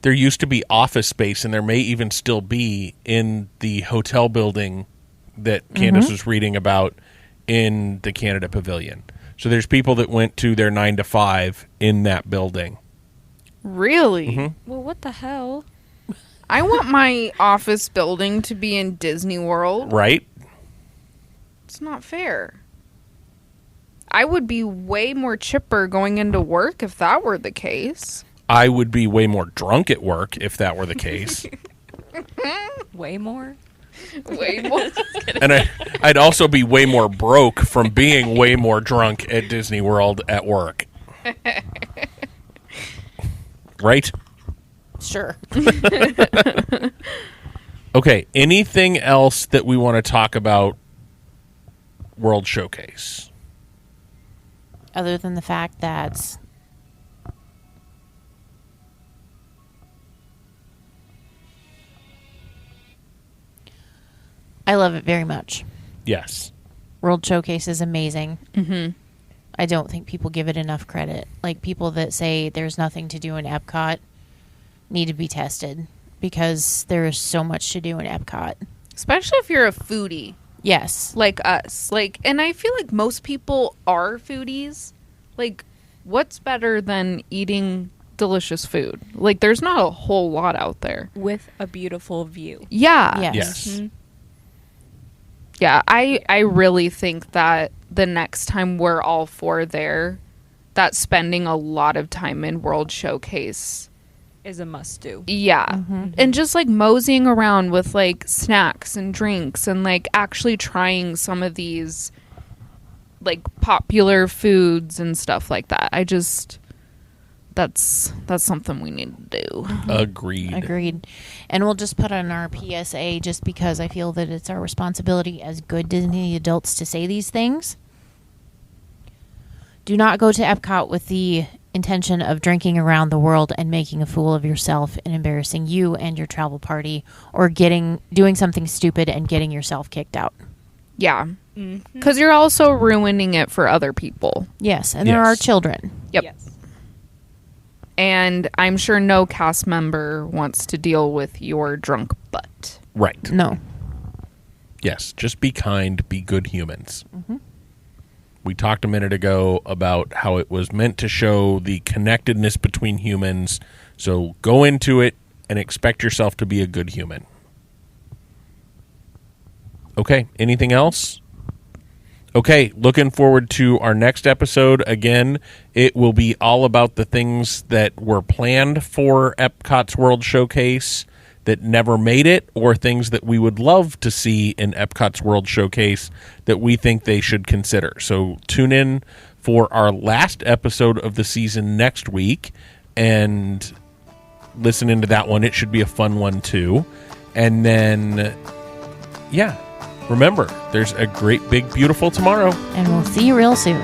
there used to be office space, and there may even still be, in the hotel building that Candice was reading about in the Canada Pavilion. So there's people that went to their 9 to 5 in that building. Really? Well, what the hell? I want my office building to be in Disney World. Right? It's not fair. I would be way more chipper going into work if that were the case. I would be way more drunk at work if that were the case. Way more? Way more. And I'd also be way more broke from being way more drunk at Disney World at work. Right? Sure. Okay, anything else that we want to talk about World Showcase? Other than the fact that I love it very much. Yes. World Showcase is amazing. I don't think people give it enough credit. Like, people that say there's nothing to do in Epcot need to be tested, because there is so much to do in Epcot. Especially if you're a foodie Yes. like us. And I feel like most people are foodies. Like, what's better than eating delicious food? Like, there's not a whole lot out there. With a beautiful view. Yeah. Yes. Yes. Yeah, I really think that the next time we're all 4 there, that spending a lot of time in World Showcase. Is a must do. Yeah. And just like moseying around with like snacks and drinks and like actually trying some of these like popular foods and stuff like that. That's something we need to do. Agreed. Agreed. And we'll just put on our PSA, just because I feel that it's our responsibility as good Disney adults to say these things. Do not go to Epcot with the intention of drinking around the world and making a fool of yourself and embarrassing you and your travel party, or doing something stupid and getting yourself kicked out. Yeah. Because you're also ruining it for other people. Yes, and there are Yes. children. Yep. Yes. And I'm sure no cast member wants to deal with your drunk butt. Right. No. Yes. Just be kind. Be good humans. We talked a minute ago about how it was meant to show the connectedness between humans. So go into it and expect yourself to be a good human. Okay, anything else? Okay, looking forward to our next episode. Again, it will be all about the things that were planned for Epcot's World Showcase that never made it, or things that we would love to see in Epcot's World Showcase that we think they should consider. So tune in for our last episode of the season next week and listen into that one. It should be a fun one too. And then, yeah, remember, there's a great, big, beautiful tomorrow. And we'll see you real soon.